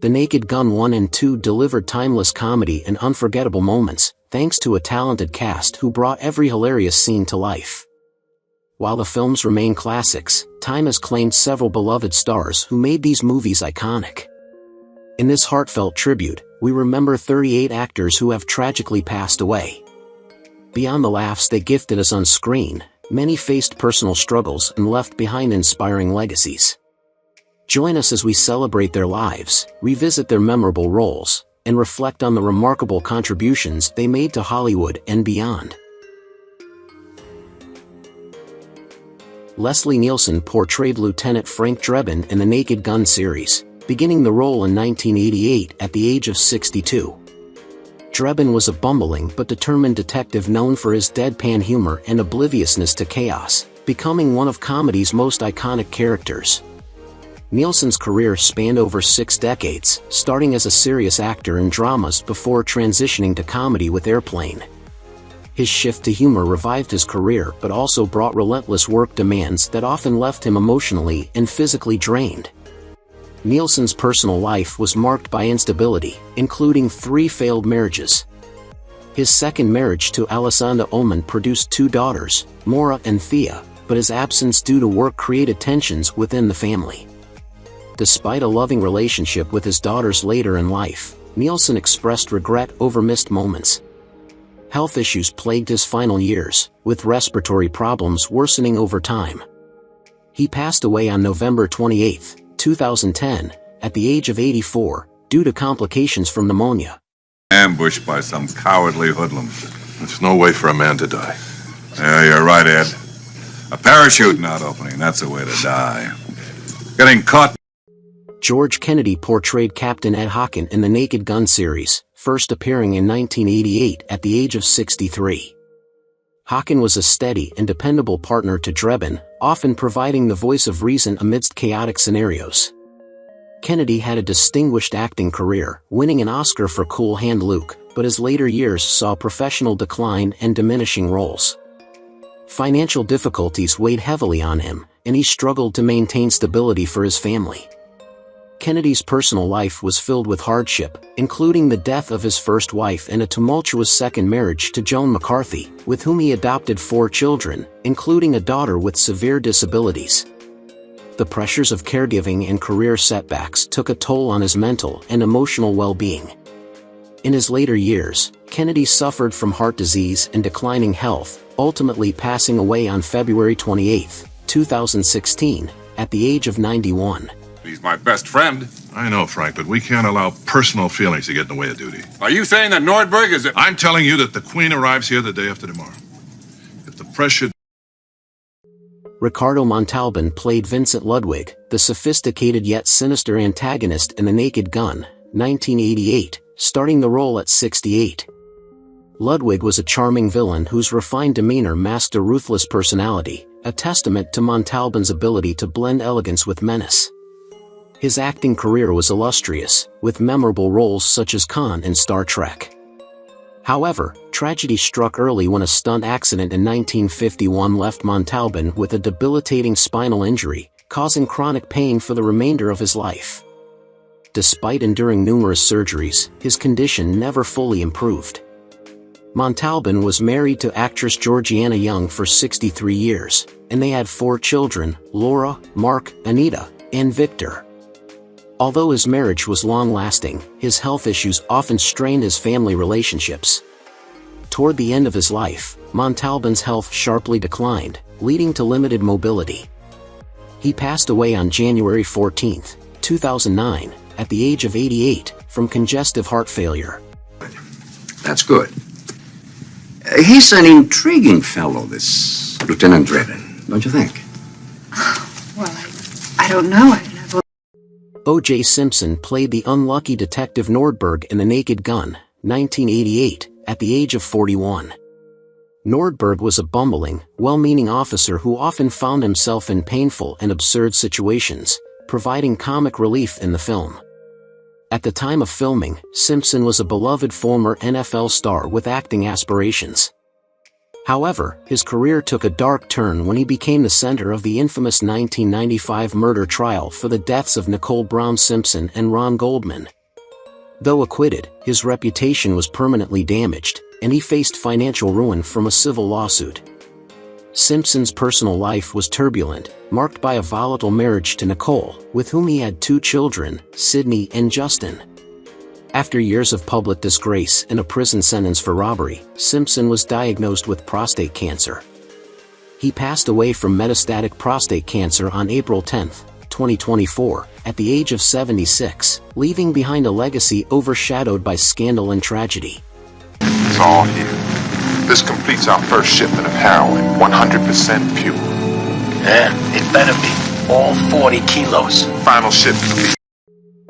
The Naked Gun 1 and 2 delivered timeless comedy and unforgettable moments, thanks to a talented cast who brought every hilarious scene to life. While the films remain classics, time has claimed several beloved stars who made these movies iconic. In this heartfelt tribute, we remember 38 actors who have tragically passed away. Beyond the laughs they gifted us on screen, many faced personal struggles and left behind inspiring legacies. Join us as we celebrate their lives, revisit their memorable roles, and reflect on the remarkable contributions they made to Hollywood and beyond. Leslie Nielsen portrayed Lieutenant Frank Drebin in the Naked Gun series, beginning the role in 1988 at the age of 62. Drebin was a bumbling but determined detective known for his deadpan humor and obliviousness to chaos, becoming one of comedy's most iconic characters. Nielsen's career spanned over 6 decades, starting as a serious actor in dramas before transitioning to comedy with Airplane. His shift to humor revived his career but also brought relentless work demands that often left him emotionally and physically drained. Nielsen's personal life was marked by instability, including 3 failed marriages. His second marriage to Alessandra Ullman produced 2 daughters, Maura and Thea, but his absence due to work created tensions within the family. Despite a loving relationship with his daughters later in life, Nielsen expressed regret over missed moments. Health issues plagued his final years, with respiratory problems worsening over time. He passed away on November 28, 2010, at the age of 84, due to complications from pneumonia. Ambushed by some cowardly hoodlums. There's no way for a man to die. Yeah, you're right, Ed. A parachute not opening, that's the way to die. Getting caught. George Kennedy portrayed Captain Ed Hocken in the Naked Gun series, first appearing in 1988 at the age of 63. Hocken was a steady and dependable partner to Drebin, often providing the voice of reason amidst chaotic scenarios. Kennedy had a distinguished acting career, winning an Oscar for Cool Hand Luke, but his later years saw professional decline and diminishing roles. Financial difficulties weighed heavily on him, and he struggled to maintain stability for his family. Kennedy's personal life was filled with hardship, including the death of his first wife and a tumultuous second marriage to Joan McCarthy, with whom he adopted 4 children, including a daughter with severe disabilities. The pressures of caregiving and career setbacks took a toll on his mental and emotional well-being. In his later years, Kennedy suffered from heart disease and declining health, ultimately passing away on February 28, 2016, at the age of 91. He's my best friend. I know, Frank, but we can't allow personal feelings to get in the way of duty. Are you saying that Nordberg is a... I'm telling you that the Queen arrives here the day after tomorrow. If the press should... Ricardo Montalban played Vincent Ludwig, the sophisticated yet sinister antagonist in The Naked Gun, 1988, starting the role at 68. Ludwig was a charming villain whose refined demeanor masked a ruthless personality, a testament to Montalban's ability to blend elegance with menace. His acting career was illustrious, with memorable roles such as Khan in Star Trek. However, tragedy struck early when a stunt accident in 1951 left Montalban with a debilitating spinal injury, causing chronic pain for the remainder of his life. Despite enduring numerous surgeries, his condition never fully improved. Montalban was married to actress Georgiana Young for 63 years, and they had 4 children, Laura, Mark, Anita, and Victor. Although his marriage was long-lasting, his health issues often strained his family relationships. Toward the end of his life, Montalban's health sharply declined, leading to limited mobility. He passed away on January 14, 2009, at the age of 88, from congestive heart failure. That's good. He's an intriguing fellow, this Lieutenant Drebin, don't you think? Well, I don't know. O.J. Simpson played the unlucky detective Nordberg in The Naked Gun, 1988, at the age of 41. Nordberg was a bumbling, well-meaning officer who often found himself in painful and absurd situations, providing comic relief in the film. At the time of filming, Simpson was a beloved former NFL star with acting aspirations. However, his career took a dark turn when he became the center of the infamous 1995 murder trial for the deaths of Nicole Brown Simpson and Ron Goldman. Though acquitted, his reputation was permanently damaged, and he faced financial ruin from a civil lawsuit. Simpson's personal life was turbulent, marked by a volatile marriage to Nicole, with whom he had 2 children, Sidney and Justin. After years of public disgrace and a prison sentence for robbery, Simpson was diagnosed with prostate cancer. He passed away from metastatic prostate cancer on April 10, 2024, at the age of 76, leaving behind a legacy overshadowed by scandal and tragedy. It's all here. This completes our first shipment of heroin, 100% pure. Yeah, it better be. All 40 kilos. Final shipment.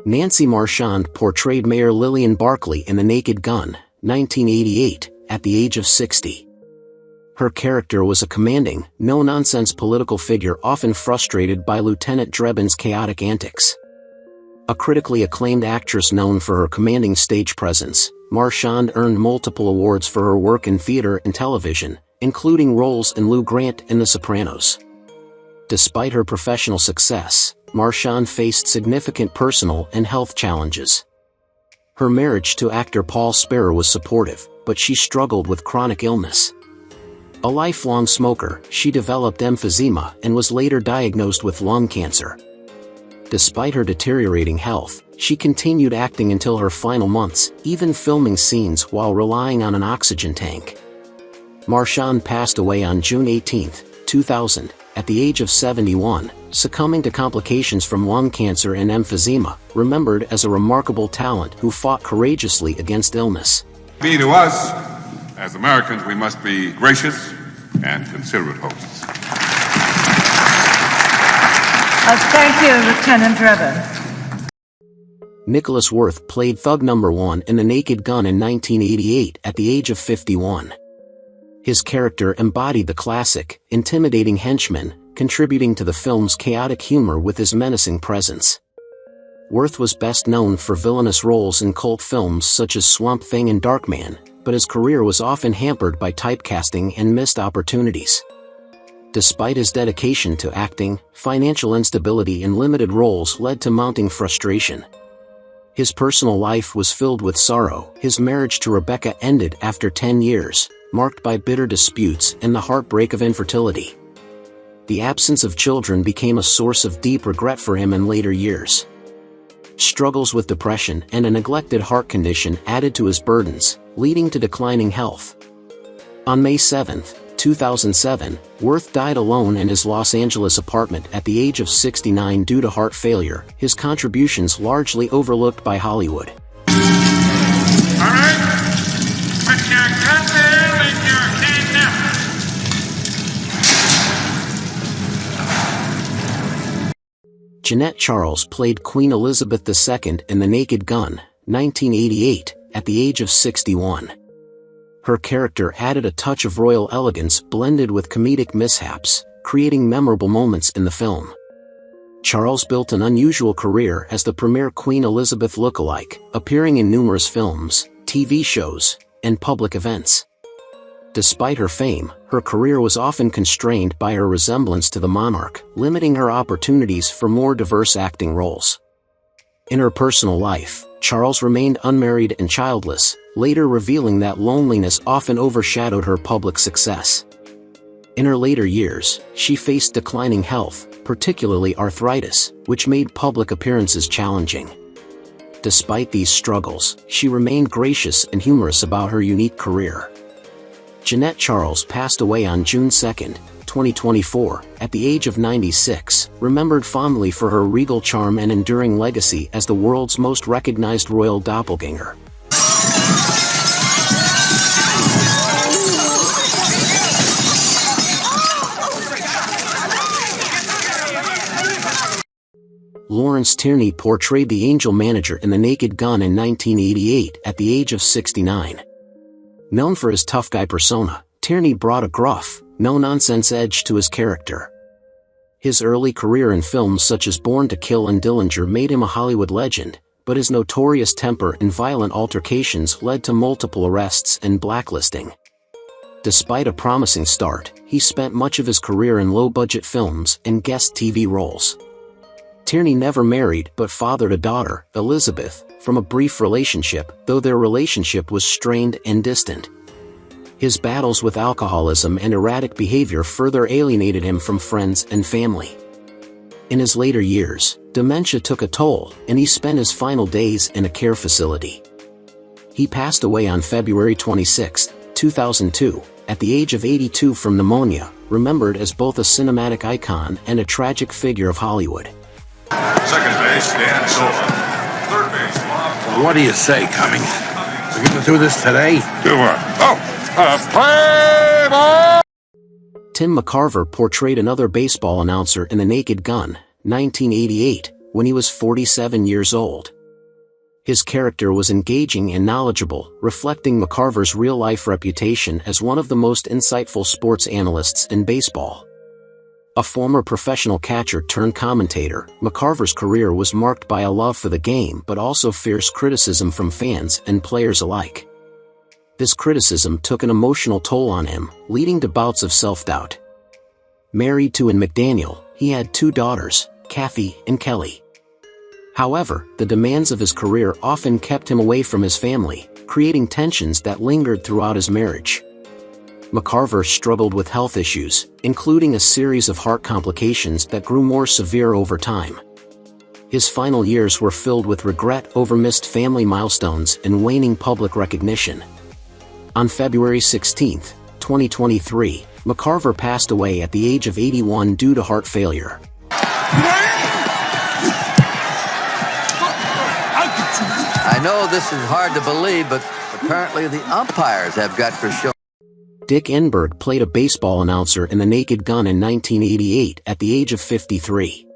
Nancy Marchand portrayed Mayor Lillian Barkley in The Naked Gun, 1988, at the age of 60. Her character was a commanding, no-nonsense political figure often frustrated by Lieutenant Drebin's chaotic antics. A critically acclaimed actress known for her commanding stage presence, Marchand earned multiple awards for her work in theater and television, including roles in Lou Grant in The Sopranos. Despite her professional success, Marchand faced significant personal and health challenges. Her marriage to actor Paul Sperrer was supportive, but she struggled with chronic illness. A lifelong smoker, she developed emphysema and was later diagnosed with lung cancer. Despite her deteriorating health, she continued acting until her final months, even filming scenes while relying on an oxygen tank. Marchand passed away on June 18, 2000, at the age of 71, succumbing to complications from lung cancer and emphysema, remembered as a remarkable talent who fought courageously against illness. To us, as Americans, we must be gracious and considerate hosts. Thank you, Lieutenant Drebin. Nicholas Worth played Thug No. 1 in The Naked Gun in 1988 at the age of 51. His character embodied the classic, intimidating henchman, contributing to the film's chaotic humor with his menacing presence. Worth was best known for villainous roles in cult films such as Swamp Thing and Darkman, but his career was often hampered by typecasting and missed opportunities. Despite his dedication to acting, financial instability and limited roles led to mounting frustration. His personal life was filled with sorrow. His marriage to Rebecca ended after 10 years, marked by bitter disputes and the heartbreak of infertility. The absence of children became a source of deep regret for him in later years. Struggles with depression and a neglected heart condition added to his burdens, leading to declining health. On May 7, 2007, Worth died alone in his Los Angeles apartment at the age of 69 due to heart failure, his contributions largely overlooked by Hollywood. All right, put your gun in your hand now. Jeannette Charles played Queen Elizabeth II in The Naked Gun, 1988, at the age of 61. Her character added a touch of royal elegance blended with comedic mishaps, creating memorable moments in the film. Charles built an unusual career as the premier Queen Elizabeth lookalike, appearing in numerous films, TV shows, and public events. Despite her fame, her career was often constrained by her resemblance to the monarch, limiting her opportunities for more diverse acting roles. In her personal life, Charles remained unmarried and childless, later revealing that loneliness often overshadowed her public success. In her later years, she faced declining health, particularly arthritis, which made public appearances challenging. Despite these struggles, she remained gracious and humorous about her unique career. Jeannette Charles passed away on June 2, 2024, at the age of 96, remembered fondly for her regal charm and enduring legacy as the world's most recognized royal doppelganger. Lawrence Tierney portrayed the angel manager in The Naked Gun in 1988 at the age of 69. Known for his tough guy persona, Tierney brought a gruff, no-nonsense edge to his character. His early career in films such as Born to Kill and Dillinger made him a Hollywood legend, but his notorious temper and violent altercations led to multiple arrests and blacklisting. Despite a promising start, he spent much of his career in low-budget films and guest TV roles. Tierney never married but fathered a daughter, Elizabeth, from a brief relationship, though their relationship was strained and distant. His battles with alcoholism and erratic behavior further alienated him from friends and family. In his later years, dementia took a toll, and he spent his final days in a care facility. He passed away on February 26, 2002, at the age of 82 from pneumonia, remembered as both a cinematic icon and a tragic figure of Hollywood. Second base, Dan Silva. Third base, Bob. What do you say, Cumming? We're going to do this today? Do what? Play ball! Tim McCarver portrayed another baseball announcer in The Naked Gun, 1988, when he was 47 years old. His character was engaging and knowledgeable, reflecting McCarver's real-life reputation as one of the most insightful sports analysts in baseball. A former professional catcher-turned-commentator, McCarver's career was marked by a love for the game but also fierce criticism from fans and players alike. This criticism took an emotional toll on him, leading to bouts of self-doubt. Married to Ann McDaniel, he had 2 daughters, Kathy and Kelly. However, the demands of his career often kept him away from his family, creating tensions that lingered throughout his marriage. McCarver struggled with health issues, including a series of heart complications that grew more severe over time. His final years were filled with regret over missed family milestones and waning public recognition. On February 16, 2023, McCarver passed away at the age of 81 due to heart failure. I know this is hard to believe, but apparently the umpires have got for sure. Dick Enberg played a baseball announcer in The Naked Gun in 1988 at the age of 53.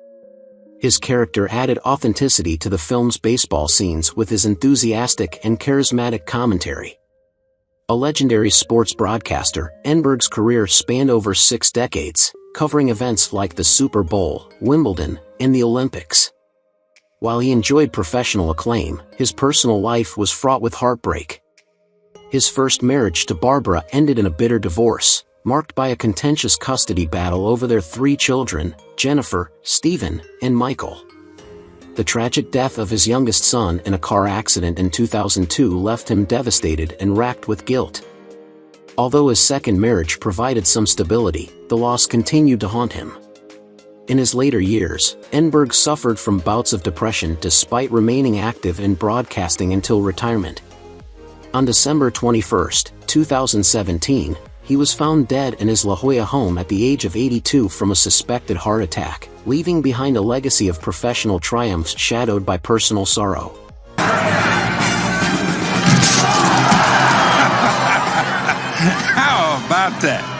His character added authenticity to the film's baseball scenes with his enthusiastic and charismatic commentary. A legendary sports broadcaster, Enberg's career spanned over 6 decades, covering events like the Super Bowl, Wimbledon, and the Olympics. While he enjoyed professional acclaim, his personal life was fraught with heartbreak. His first marriage to Barbara ended in a bitter divorce, marked by a contentious custody battle over their 3 children, Jennifer, Stephen, and Michael. The tragic death of his youngest son in a car accident in 2002 left him devastated and racked with guilt. Although his second marriage provided some stability, the loss continued to haunt him. In his later years, Enberg suffered from bouts of depression despite remaining active in broadcasting until retirement. On December 21, 2017, he was found dead in his La Jolla home at the age of 82 from a suspected heart attack, leaving behind a legacy of professional triumphs shadowed by personal sorrow. How about that?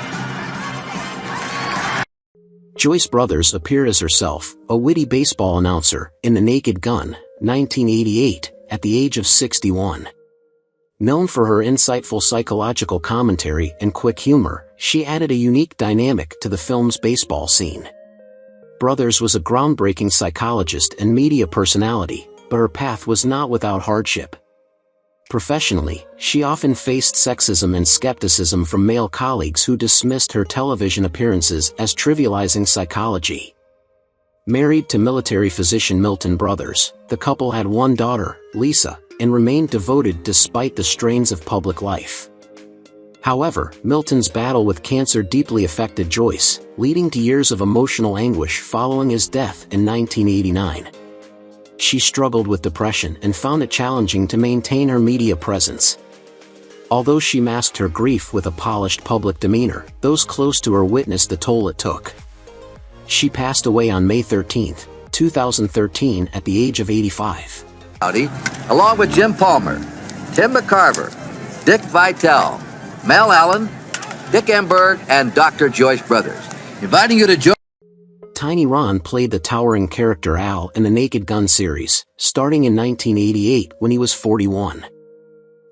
Joyce Brothers appeared as herself, a witty baseball announcer, in The Naked Gun, 1988, at the age of 61. Known for her insightful psychological commentary and quick humor, she added a unique dynamic to the film's baseball scene. Brothers was a groundbreaking psychologist and media personality, but her path was not without hardship. Professionally, she often faced sexism and skepticism from male colleagues who dismissed her television appearances as trivializing psychology. Married to military physician Milton Brothers, the couple had 1 daughter, Lisa, and remained devoted despite the strains of public life. However, Milton's battle with cancer deeply affected Joyce, leading to years of emotional anguish following his death in 1989. She struggled with depression and found it challenging to maintain her media presence. Although she masked her grief with a polished public demeanor, those close to her witnessed the toll it took. She passed away on May 13, 2013 at the age of 85. Howdy, along with Jim Palmer, Tim McCarver, Dick Vitale, Mel Allen, Dick Enberg, and Dr. Joyce Brothers, inviting you to join. Tiny Ron played the towering character Al in the Naked Gun series, starting in 1988 when he was 41.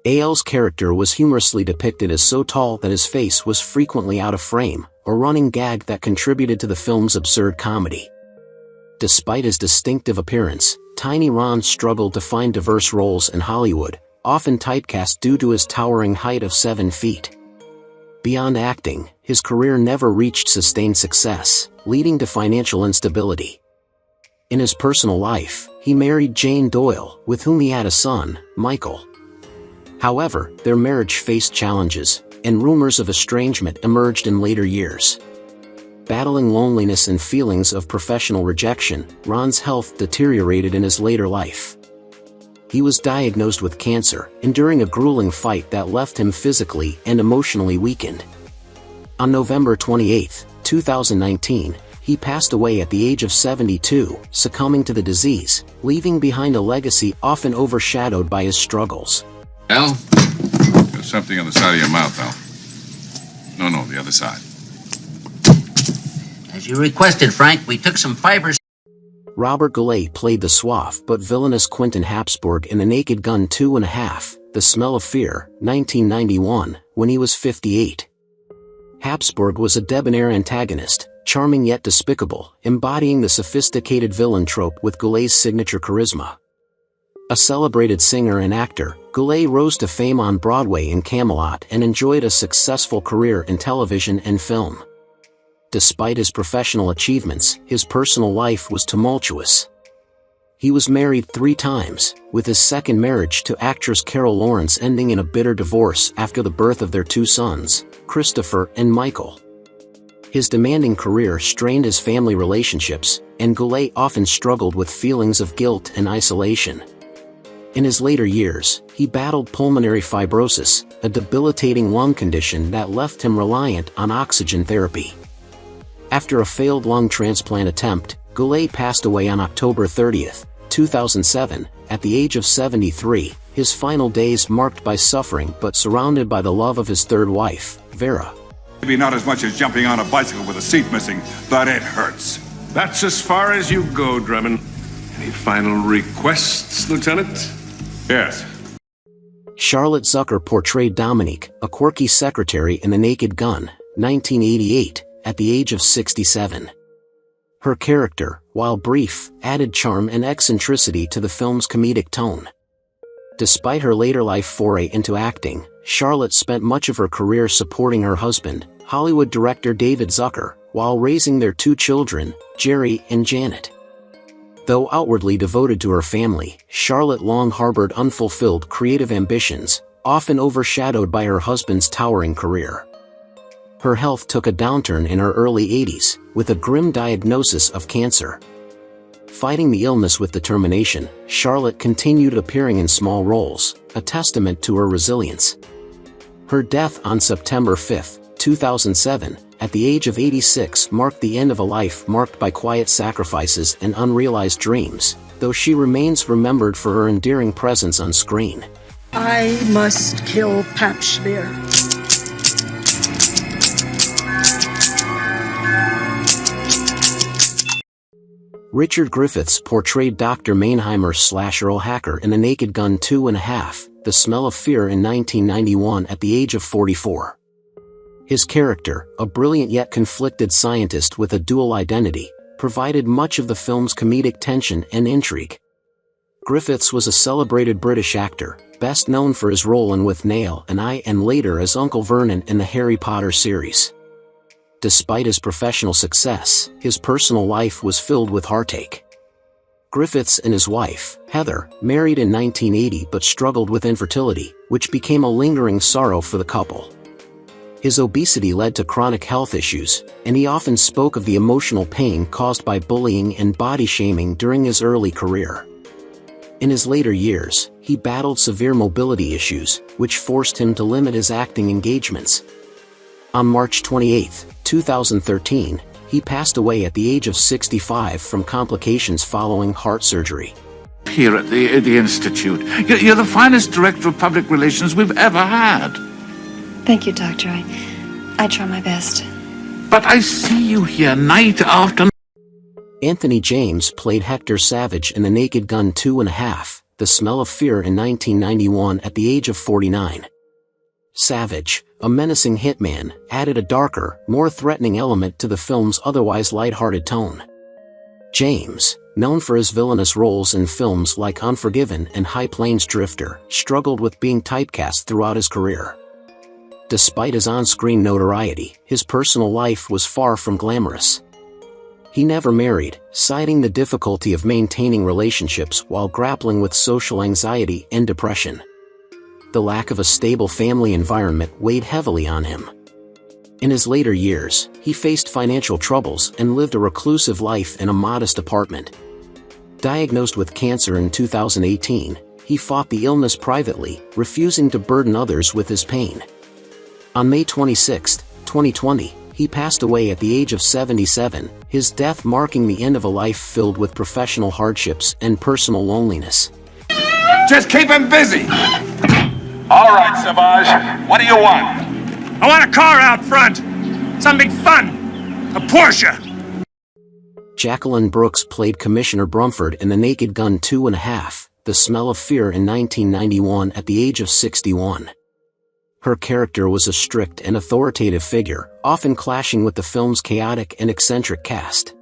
Al's character was humorously depicted as so tall that his face was frequently out of frame, a running gag that contributed to the film's absurd comedy. Despite his distinctive appearance, Tiny Ron struggled to find diverse roles in Hollywood, often typecast due to his towering height of 7 feet. Beyond acting, his career never reached sustained success, leading to financial instability. In his personal life, he married Jane Doyle, with whom he had a son, Michael. However, their marriage faced challenges, and rumors of estrangement emerged in later years. Battling loneliness and feelings of professional rejection, Ron's health deteriorated in his later life. He was diagnosed with cancer, enduring a grueling fight that left him physically and emotionally weakened. On November 28, 2019, he passed away at the age of 72, succumbing to the disease, leaving behind a legacy often overshadowed by his struggles. Al? There's something on the side of your mouth, Al. No, the other side. As you requested, Frank, we took some fibers. Robert Goulet played the suave but villainous Quentin Habsburg in The Naked Gun 2.5, The Smell of Fear, 1991, when he was 58. Habsburg was a debonair antagonist, charming yet despicable, embodying the sophisticated villain trope with Goulet's signature charisma. A celebrated singer and actor, Goulet rose to fame on Broadway in Camelot and enjoyed a successful career in television and film. Despite his professional achievements, his personal life was tumultuous. He was married 3 times, with his second marriage to actress Carol Lawrence ending in a bitter divorce after the birth of their 2 sons, Christopher and Michael. His demanding career strained his family relationships, and Goulet often struggled with feelings of guilt and isolation. In his later years, he battled pulmonary fibrosis, a debilitating lung condition that left him reliant on oxygen therapy. After a failed lung transplant attempt, Goulet passed away on October 30, 2007, at the age of 73, his final days marked by suffering but surrounded by the love of his third wife, Vera. Maybe not as much as jumping on a bicycle with a seat missing, but it hurts. That's as far as you go, Drummond. Any final requests, Lieutenant? Yes. Charlotte Zucker portrayed Dominique, a quirky secretary in The Naked Gun, 1988, at the age of 67. Her character, while brief, added charm and eccentricity to the film's comedic tone. Despite her later life foray into acting, Charlotte spent much of her career supporting her husband, Hollywood director David Zucker, while raising their 2 children, Jerry and Janet. Though outwardly devoted to her family, Charlotte long harbored unfulfilled creative ambitions, often overshadowed by her husband's towering career. Her health took a downturn in her early 80s, with a grim diagnosis of cancer. Fighting the illness with determination, Charlotte continued appearing in small roles, a testament to her resilience. Her death on September 5, 2007, at the age of 86 marked the end of a life marked by quiet sacrifices and unrealized dreams, though she remains remembered for her endearing presence on screen. I must kill Pap Schmier. Richard Griffiths portrayed Dr. Mannheimer/Earl Hacker in The Naked Gun 2.5, The Smell of Fear in 1991 at the age of 44. His character, a brilliant yet conflicted scientist with a dual identity, provided much of the film's comedic tension and intrigue. Griffiths was a celebrated British actor, best known for his role in With Nail and I and later as Uncle Vernon in the Harry Potter series. Despite his professional success, his personal life was filled with heartache. Griffiths and his wife, Heather, married in 1980 but struggled with infertility, which became a lingering sorrow for the couple. His obesity led to chronic health issues, and he often spoke of the emotional pain caused by bullying and body shaming during his early career. In his later years, he battled severe mobility issues, which forced him to limit his acting engagements. On March 28, 2013, he passed away at the age of 65 from complications following heart surgery. Here at the Institute, you're the finest director of public relations we've ever had. Thank you, Doctor. I try my best. But I see you here night after night. Anthony James played Hector Savage in The Naked Gun 2.5, The Smell of Fear in 1991 at the age of 49. Savage, a menacing hitman, added a darker, more threatening element to the film's otherwise lighthearted tone. James, known for his villainous roles in films like Unforgiven and High Plains Drifter, struggled with being typecast throughout his career. Despite his on-screen notoriety, his personal life was far from glamorous. He never married, citing the difficulty of maintaining relationships while grappling with social anxiety and depression. The lack of a stable family environment weighed heavily on him. In his later years, he faced financial troubles and lived a reclusive life in a modest apartment. Diagnosed with cancer in 2018, he fought the illness privately, refusing to burden others with his pain. On May 26, 2020, he passed away at the age of 77, his death marking the end of a life filled with professional hardships and personal loneliness. Just keep him busy. All right, Savage, what do you want? I want a car out front. Something fun. A Porsche. Jacqueline Brookes played Commissioner Brumford in The Naked Gun 2.5, The Smell of Fear in 1991 at the age of 61. Her character was a strict and authoritative figure, often clashing with the film's chaotic and eccentric cast.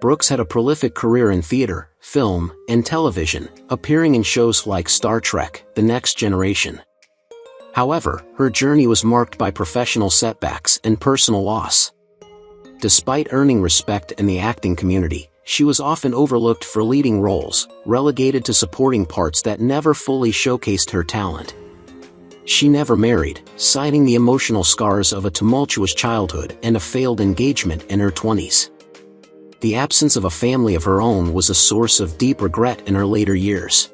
Brookes had a prolific career in theater, film, and television, appearing in shows like Star Trek: The Next Generation. However, her journey was marked by professional setbacks and personal loss. Despite earning respect in the acting community, she was often overlooked for leading roles, relegated to supporting parts that never fully showcased her talent. She never married, citing the emotional scars of a tumultuous childhood and a failed engagement in her 20s. The absence of a family of her own was a source of deep regret in her later years.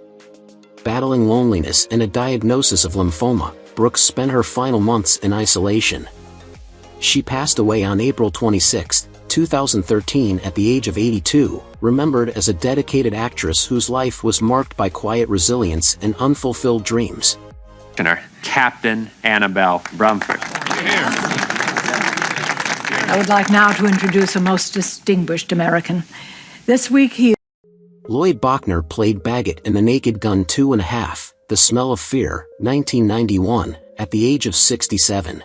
Battling loneliness and a diagnosis of lymphoma, Brookes spent her final months in isolation. She passed away on April 26, 2013 at the age of 82, remembered as a dedicated actress whose life was marked by quiet resilience and unfulfilled dreams. Captain Annabelle Brumford. I would like now to introduce a most distinguished American. This week he... Lloyd Bochner played Baggett in The Naked Gun 2.5, The Smell of Fear, 1991, at the age of 67.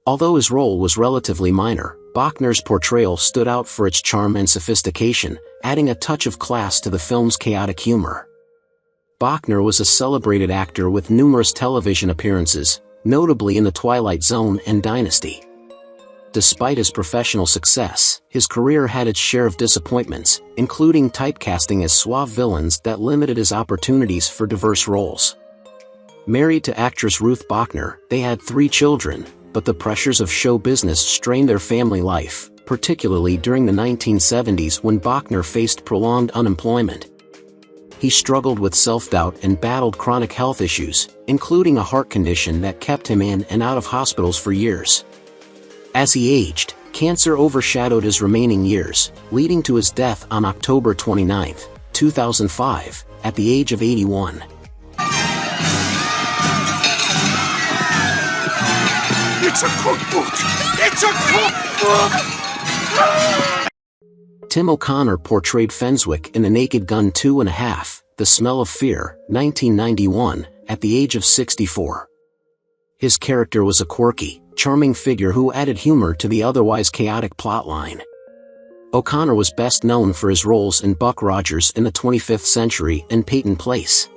Although his role was relatively minor, Bochner's portrayal stood out for its charm and sophistication, adding a touch of class to the film's chaotic humor. Bochner was a celebrated actor with numerous television appearances, notably in The Twilight Zone and Dynasty. Despite his professional success, his career had its share of disappointments, including typecasting as suave villains that limited his opportunities for diverse roles. Married to actress Ruth Bochner, they had 3 children, but the pressures of show business strained their family life, particularly during the 1970s when Bochner faced prolonged unemployment. He struggled with self-doubt and battled chronic health issues, including a heart condition that kept him in and out of hospitals for years. As he aged, cancer overshadowed his remaining years, leading to his death on October 29, 2005, at the age of 81. It's a cookbook! It's a cookbook! Tim O'Connor portrayed Fenswick in The Naked Gun 2.5, The Smell of Fear, 1991, at the age of 64. His character was a quirky, charming figure who added humor to the otherwise chaotic plotline. O'Connor was best known for his roles in Buck Rogers in the 25th Century and Peyton Place.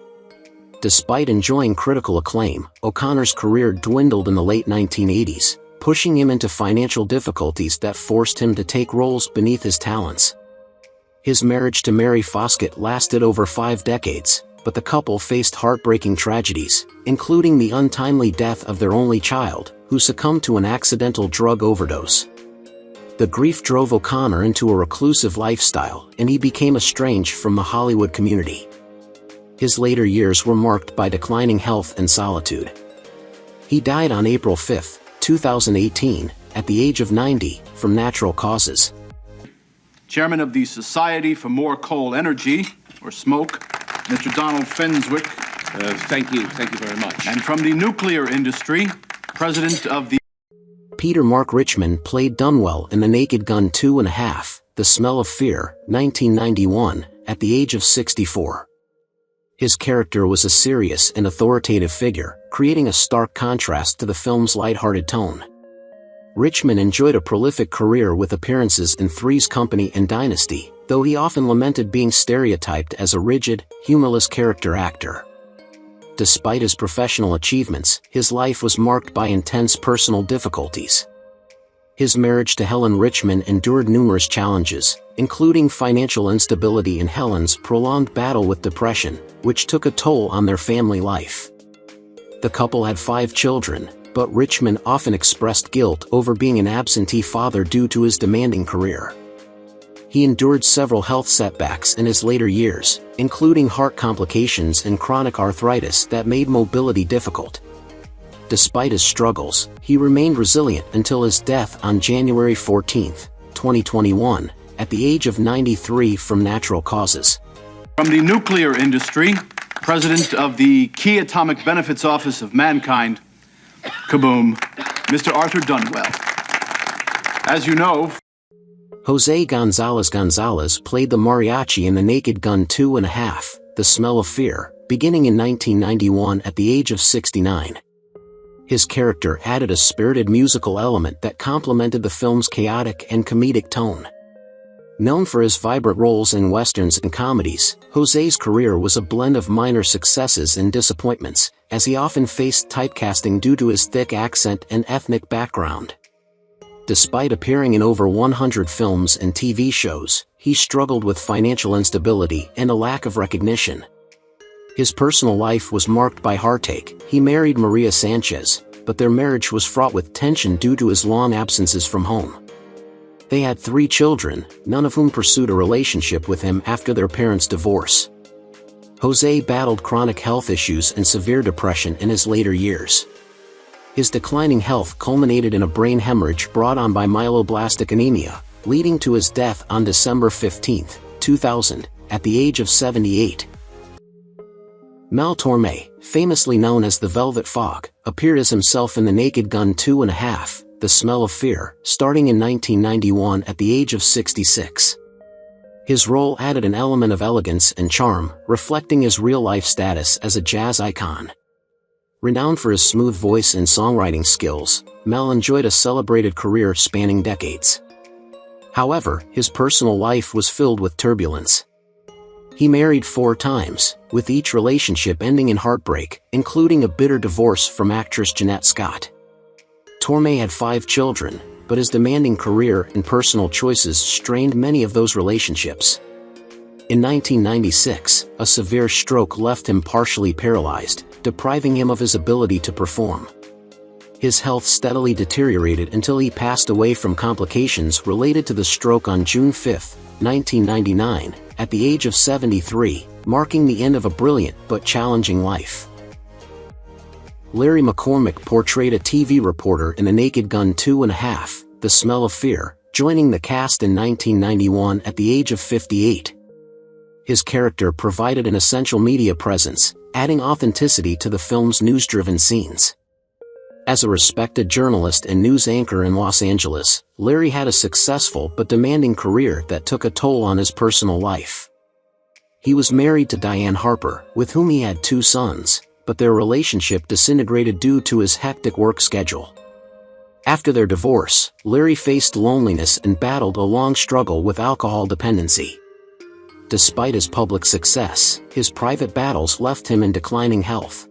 Despite enjoying critical acclaim, O'Connor's career dwindled in the late 1980s, pushing him into financial difficulties that forced him to take roles beneath his talents. His marriage to Mary Foskett lasted over 5 decades, but the couple faced heartbreaking tragedies, including the untimely death of their only child, who succumbed to an accidental drug overdose. The grief drove O'Connor into a reclusive lifestyle, and he became estranged from the Hollywood community. His later years were marked by declining health and solitude. He died on April 5, 2018, at the age of 90, from natural causes. Chairman of the Society for More Coal Energy, or Smoke, Mr. Donald Fenswick. Thank you very much. And from the nuclear industry, President of the... Peter Mark Richman played Dunwell in The Naked Gun 2.5, The Smell of Fear, 1991, at the age of 64. His character was a serious and authoritative figure, creating a stark contrast to the film's lighthearted tone. Richman enjoyed a prolific career with appearances in Three's Company and Dynasty, though he often lamented being stereotyped as a rigid, humorless character actor. Despite his professional achievements, his life was marked by intense personal difficulties. His marriage to Helen Richman endured numerous challenges, including financial instability and Helen's prolonged battle with depression, which took a toll on their family life. The couple had 5 children, but Richman often expressed guilt over being an absentee father due to his demanding career. He endured several health setbacks in his later years, including heart complications and chronic arthritis that made mobility difficult. Despite his struggles, he remained resilient until his death on January 14, 2021, at the age of 93 from natural causes. From the nuclear industry, President of the Key Atomic Benefits Office of Mankind, kaboom, Mr. Arthur Dunwell. As you know, Jose Gonzalez-Gonzalez played the mariachi in The Naked Gun 2.5, The Smell of Fear, beginning in 1991 at the age of 69. His character added a spirited musical element that complemented the film's chaotic and comedic tone. Known for his vibrant roles in westerns and comedies, Jose's career was a blend of minor successes and disappointments, as he often faced typecasting due to his thick accent and ethnic background. Despite appearing in over 100 films and TV shows, he struggled with financial instability and a lack of recognition. His personal life was marked by heartache. He married Maria Sanchez, but their marriage was fraught with tension due to his long absences from home. They had 3 children, none of whom pursued a relationship with him after their parents' divorce. Jose battled chronic health issues and severe depression in his later years. His declining health culminated in a brain hemorrhage brought on by myeloblastic anemia, leading to his death on December 15, 2000, at the age of 78. Mel Torme, famously known as the Velvet Fog, appeared as himself in The Naked Gun 2.5, The Smell of Fear, starting in 1991 at the age of 66. His role added an element of elegance and charm, reflecting his real-life status as a jazz icon. Renowned for his smooth voice and songwriting skills, Mel enjoyed a celebrated career spanning decades. However, his personal life was filled with turbulence. He married 4 times, with each relationship ending in heartbreak, including a bitter divorce from actress Jeannette Charles. Torme had 5 children, but his demanding career and personal choices strained many of those relationships. In 1996, a severe stroke left him partially paralyzed, depriving him of his ability to perform. His health steadily deteriorated until he passed away from complications related to the stroke on June 5, 1999, at the age of 73, marking the end of a brilliant but challenging life. Larry McCormick portrayed a TV reporter in The Naked Gun 2.5, The Smell of Fear, joining the cast in 1991 at the age of 58. His character provided an essential media presence, adding authenticity to the film's news-driven scenes. As a respected journalist and news anchor in Los Angeles, Larry had a successful but demanding career that took a toll on his personal life. He was married to Diane Harper, with whom he had 2 sons, but their relationship disintegrated due to his hectic work schedule. After their divorce, Larry faced loneliness and battled a long struggle with alcohol dependency. Despite his public success, his private battles left him in declining health.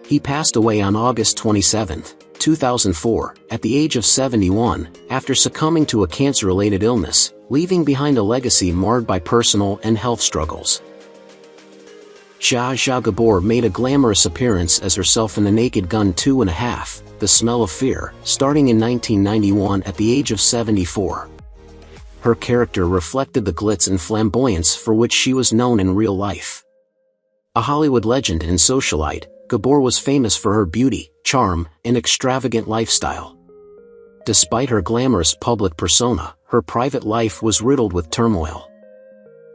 He passed away on August 27, 2004, at the age of 71, after succumbing to a cancer-related illness, leaving behind a legacy marred by personal and health struggles. Zsa Zsa Gabor made a glamorous appearance as herself in The Naked Gun 2.5, The Smell of Fear, starting in 1991 at the age of 74. Her character reflected the glitz and flamboyance for which she was known in real life. A Hollywood legend and socialite, Gabor was famous for her beauty, charm, and extravagant lifestyle. Despite her glamorous public persona, her private life was riddled with turmoil.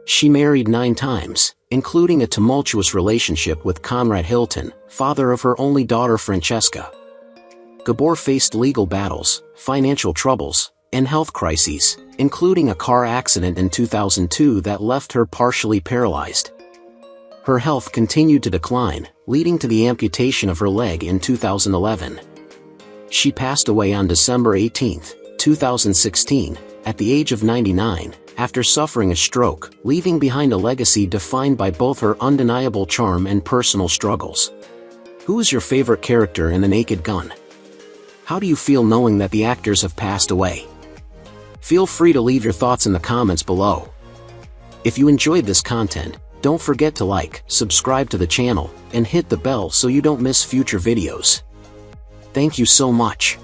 She married 9 times, including a tumultuous relationship with Conrad Hilton, father of her only daughter Francesca. Gabor faced legal battles, financial troubles, and health crises, including a car accident in 2002 that left her partially paralyzed. Her health continued to decline, leading to the amputation of her leg in 2011. She passed away on December 18, 2016, at the age of 99, after suffering a stroke, leaving behind a legacy defined by both her undeniable charm and personal struggles. Who is your favorite character in The Naked Gun? How do you feel knowing that the actors have passed away? Feel free to leave your thoughts in the comments below. If you enjoyed this content, don't forget to like, subscribe to the channel, and hit the bell so you don't miss future videos. Thank you so much.